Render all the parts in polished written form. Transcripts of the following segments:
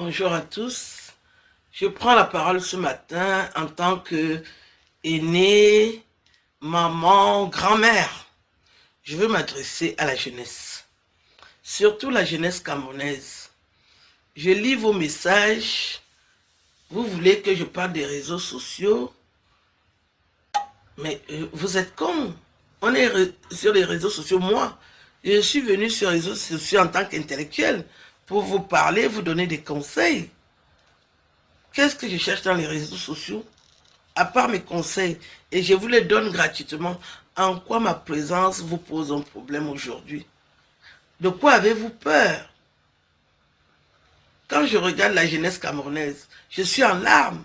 Bonjour à tous. Je prends la parole ce matin en tant que aînée, maman, grand-mère. Je veux m'adresser à la jeunesse, surtout la jeunesse camerounaise. Je lis vos messages. Vous voulez que je parle des réseaux sociaux, mais vous êtes con. On est sur les réseaux sociaux. Moi, je suis venu sur les réseaux sociaux en tant qu'intellectuel pour vous parler, vous donner des conseils. Qu'est-ce que je cherche dans les réseaux sociaux? À part mes conseils, et je vous les donne gratuitement. En quoi ma présence vous pose un problème aujourd'hui? De quoi avez-vous peur? Quand je regarde la jeunesse camerounaise, je suis en larmes.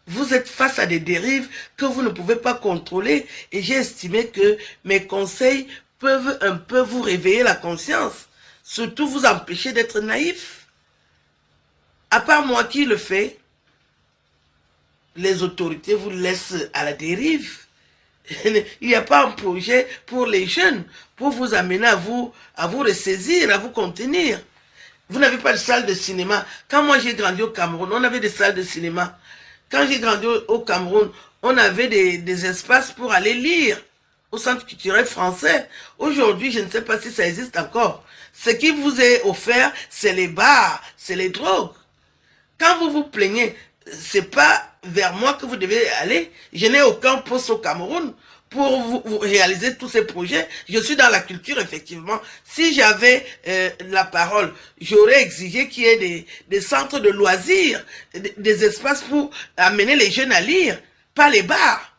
Vous êtes face à des dérives que vous ne pouvez pas contrôler et j'ai estimé que mes conseils peuvent un peu vous réveiller la conscience, surtout vous empêcher d'être naïf. À part moi qui le fais, les autorités vous laissent à la dérive. Il n'y a pas un projet pour les jeunes, pour vous amener à vous ressaisir, à vous contenir. Vous n'avez pas de salle de cinéma. Quand moi j'ai grandi au Cameroun, on avait des salles de cinéma. Quand j'ai grandi au Cameroun, on avait des espaces pour aller lire au Centre culturel français. Aujourd'hui, je ne sais pas si ça existe encore. Ce qui vous est offert, c'est les bars, c'est les drogues. Quand vous vous plaignez, c'est pas vers moi que vous devez aller. Je n'ai aucun poste au Cameroun pour vous réaliser tous ces projets. Je suis dans la culture, effectivement. Si j'avais la parole, j'aurais exigé qu'il y ait des centres de loisirs, des espaces pour amener les jeunes à lire, pas les bars.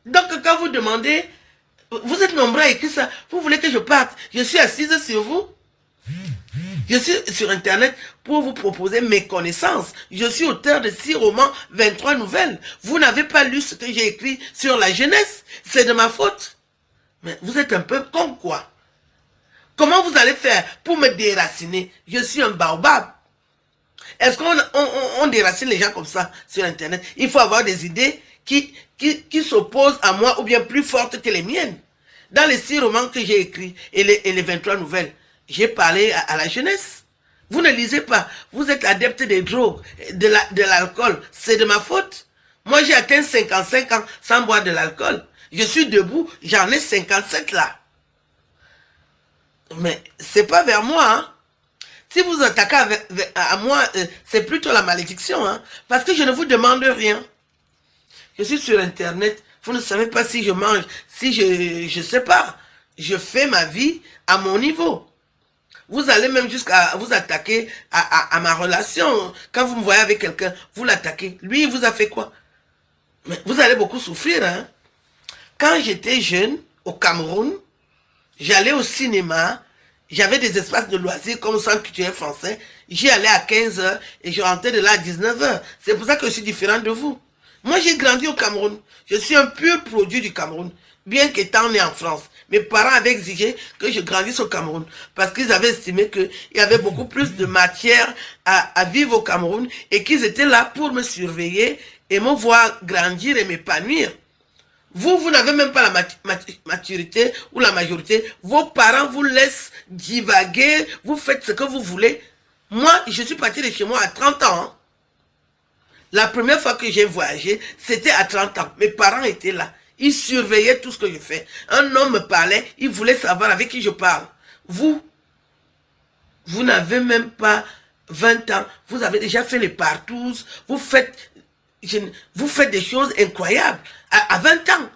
Donc, quand vous demandez, vous êtes nombreux à écrire ça, vous voulez que je parte, je suis assise sur vous. Je suis sur Internet pour vous proposer mes connaissances. Je suis auteur de 6 romans, 23 nouvelles. Vous n'avez pas lu ce que j'ai écrit sur la jeunesse. C'est de ma faute. Mais vous êtes un peu con, quoi. Comment vous allez faire pour me déraciner? Je suis un baobab. Est-ce qu'on déracine les gens comme ça sur Internet? Il faut avoir des idées qui s'opposent à moi ou bien plus fortes que les miennes. Dans les 6 romans que j'ai écrits et les 23 nouvelles, j'ai parlé à la jeunesse. Vous ne lisez pas. Vous êtes adepte des drogues, de l'alcool. C'est de ma faute. Moi, j'ai atteint 55 ans sans boire de l'alcool. Je suis debout, j'en ai 57 là. Mais c'est pas vers moi. Hein. Si vous attaquez à moi, c'est plutôt la malédiction. Hein, parce que je ne vous demande rien. Je suis sur Internet. Vous ne savez pas si je mange, si je sais pas. Je fais ma vie à mon niveau. Vous allez même jusqu'à vous attaquer à ma relation. Quand vous me voyez avec quelqu'un, vous l'attaquez. Lui, il vous a fait quoi? Mais vous allez beaucoup souffrir. Hein? Quand j'étais jeune, au Cameroun, j'allais au cinéma. J'avais des espaces de loisirs comme au Centre culturel français. J'y allais à 15 h et je rentrais de là à 19 h. C'est pour ça que je suis différent de vous. Moi, j'ai grandi au Cameroun. Je suis un pur produit du Cameroun. Bien qu'étant né en France. Mes parents avaient exigé que je grandisse au Cameroun parce qu'ils avaient estimé qu'il y avait beaucoup plus de matière à vivre au Cameroun et qu'ils étaient là pour me surveiller et me voir grandir et m'épanouir. Vous n'avez même pas la maturité ou la majorité. Vos parents vous laissent divaguer, vous faites ce que vous voulez. Moi, je suis parti de chez moi à 30 ans. Hein. La première fois que j'ai voyagé, c'était à 30 ans. Mes parents étaient là. Ils surveillaient tout ce que je fais. Un homme me parlait, il voulait savoir avec qui je parle. Vous n'avez même pas 20 ans. Vous avez déjà fait les partous. Vous faites des choses incroyables. À 20 ans.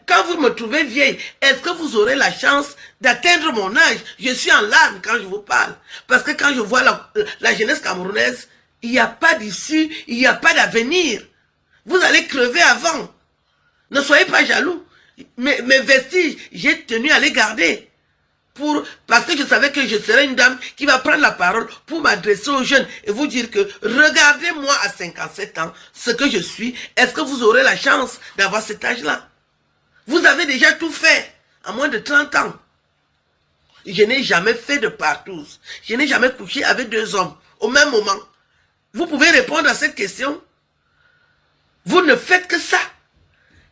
Quand vous me trouvez vieille, est-ce que vous aurez la chance d'atteindre mon âge? Je suis en larmes quand je vous parle. Parce que quand je vois la jeunesse camerounaise, il n'y a pas d'issue, il n'y a pas d'avenir. Vous allez crever avant. Ne soyez pas jaloux. Mes vestiges, j'ai tenu à les garder. Parce que je savais que je serais une dame qui va prendre la parole pour m'adresser aux jeunes et vous dire que regardez-moi à 57 ans, ce que je suis. Est-ce que vous aurez la chance d'avoir cet âge-là? Vous avez déjà tout fait à moins de 30 ans. Je n'ai jamais fait de partous. Je n'ai jamais couché avec 2 hommes au même moment. Vous pouvez répondre à cette question? Vous ne faites que ça.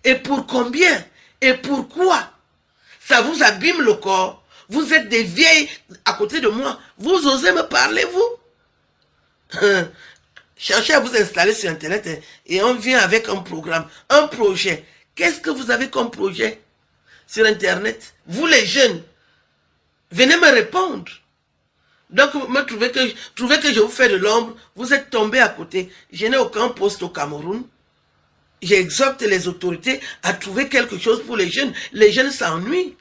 Et pour combien? Et pourquoi? Ça vous abîme le corps. Vous êtes des vieilles à côté de moi. Vous osez me parler, vous? Cherchez à vous installer sur Internet et on vient avec un programme, un projet. Qu'est-ce que vous avez comme projet sur Internet? Vous les jeunes, venez me répondre. Donc, vous me trouvez que je vous fais de l'ombre, vous êtes tombé à côté. Je n'ai aucun poste au Cameroun. J'exhorte les autorités à trouver quelque chose pour les jeunes. Les jeunes s'ennuient.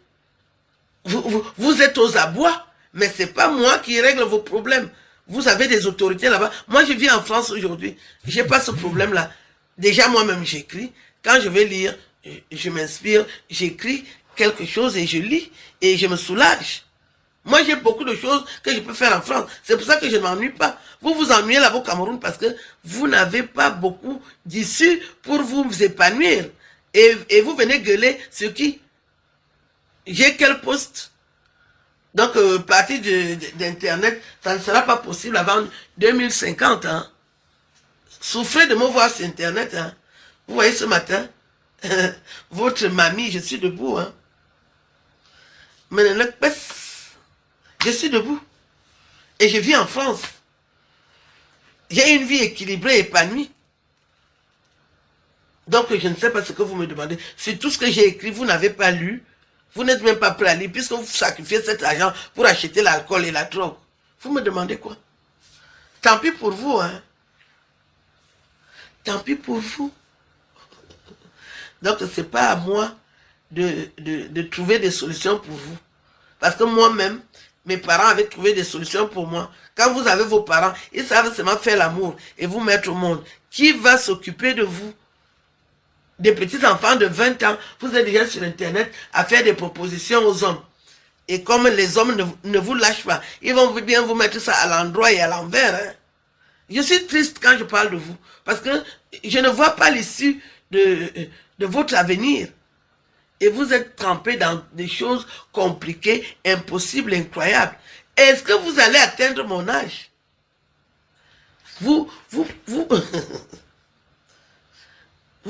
Vous êtes aux abois, mais ce n'est pas moi qui règle vos problèmes. Vous avez des autorités là-bas. Moi, je vis en France aujourd'hui. Je n'ai pas ce problème-là. Déjà, moi-même, j'écris. Quand je vais lire, je m'inspire, j'écris quelque chose et je lis et je me soulage. Moi, j'ai beaucoup de choses que je peux faire en France. C'est pour ça que je ne m'ennuie pas. Vous vous ennuyez là-bas au Cameroun parce que vous n'avez pas beaucoup d'issues pour vous épanouir. Et vous venez gueuler sur qui? J'ai quel poste? Donc, partir d'Internet, ça ne sera pas possible avant 2050. Hein. Souffrez de me voir sur Internet. Hein. Vous voyez ce matin, votre mamie, je suis debout. Hein. Mais je suis debout. Et je vis en France. J'ai une vie équilibrée, épanouie. Donc, je ne sais pas ce que vous me demandez. Sur tout ce que j'ai écrit, vous n'avez pas lu. Vous n'êtes même pas prêt à lire, puisque vous sacrifiez cet argent pour acheter l'alcool et la drogue. Vous me demandez quoi? Tant pis pour vous, hein. Tant pis pour vous. Donc, ce n'est pas à moi de trouver des solutions pour vous. Parce que moi-même, mes parents avaient trouvé des solutions pour moi. Quand vous avez vos parents, ils savent seulement faire l'amour et vous mettre au monde. Qui va s'occuper de vous? Des petits enfants de 20 ans, vous êtes déjà sur Internet à faire des propositions aux hommes. Et comme les hommes ne vous lâchent pas, ils vont bien vous mettre ça à l'endroit et à l'envers. Hein. Je suis triste quand je parle de vous. Parce que je ne vois pas l'issue de votre avenir. Et vous êtes trempé dans des choses compliquées, impossibles, incroyables. Est-ce que vous allez atteindre mon âge? Vous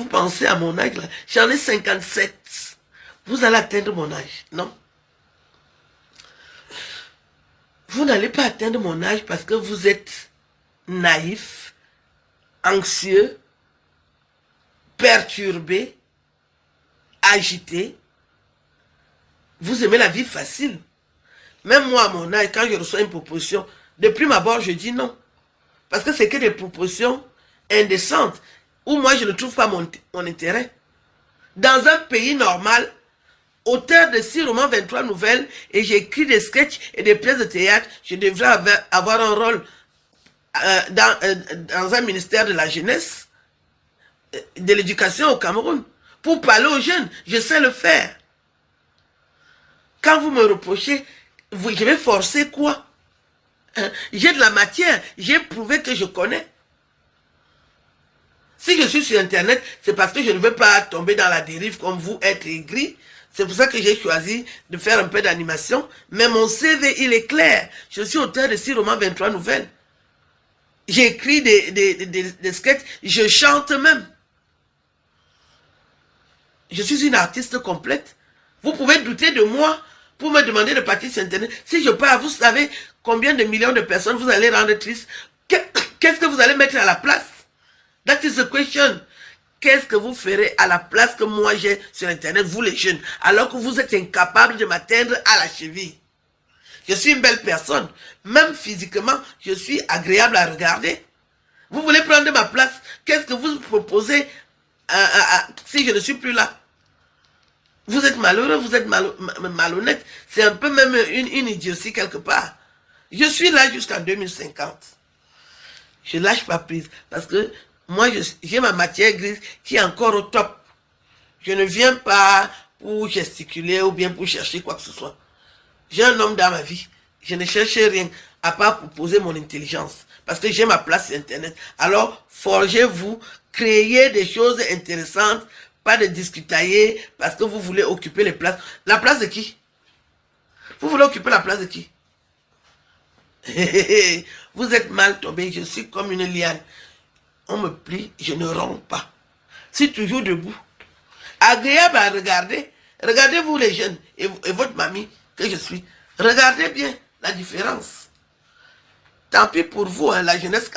pensez à mon âge là? J'en ai 57. Vous allez atteindre mon âge, non? Vous n'allez pas atteindre mon âge parce que vous êtes naïf, anxieux, perturbé, agité. Vous aimez la vie facile. Même moi, à mon âge, quand je reçois une proposition, de prime abord, je dis non. Parce que c'est que des propositions indécentes, où moi, je ne trouve pas mon intérêt. Dans un pays normal, auteur de 6 romans, 23 nouvelles, et j'écris des sketchs et des pièces de théâtre, je devrais avoir un rôle dans un ministère de la jeunesse, de l'éducation au Cameroun. Pour parler aux jeunes, je sais le faire. Quand vous me reprochez, je vais forcer quoi? J'ai de la matière, j'ai prouvé que je connais. Si je suis sur Internet, c'est parce que je ne veux pas tomber dans la dérive comme vous, être aigri. C'est pour ça que j'ai choisi de faire un peu d'animation. Mais mon CV, il est clair. Je suis auteur de 6 romans, 23 nouvelles. J'écris des sketchs, je chante même. Je suis une artiste complète. Vous pouvez douter de moi pour me demander de partir sur Internet. Si je pars, vous savez combien de millions de personnes vous allez rendre tristes. Qu'est-ce que vous allez mettre à la place? That is the question. Qu'est-ce que vous ferez à la place que moi j'ai sur Internet, vous les jeunes, alors que vous êtes incapables de m'atteindre à la cheville? Je suis une belle personne. Même physiquement, je suis agréable à regarder. Vous voulez prendre ma place? Qu'est-ce que vous proposez si je ne suis plus là? Vous êtes malheureux, vous êtes malhonnête. C'est un peu même une idiotie quelque part. Je suis là jusqu'en 2050. Je ne lâche pas prise parce que moi, j'ai ma matière grise qui est encore au top. Je ne viens pas pour gesticuler ou bien pour chercher quoi que ce soit. J'ai un homme dans ma vie. Je ne cherche rien à part proposer mon intelligence. Parce que j'ai ma place sur Internet. Alors, forgez-vous, créez des choses intéressantes, pas de discutailler parce que vous voulez occuper les places. La place de qui? Vous voulez occuper la place de qui? Vous êtes mal tombé, je suis comme une liane. On me plie, je ne romps pas. Je suis toujours debout. Agréable à regarder. Regardez-vous les jeunes et votre mamie que je suis. Regardez bien la différence. Tant pis pour vous, hein, la jeunesse.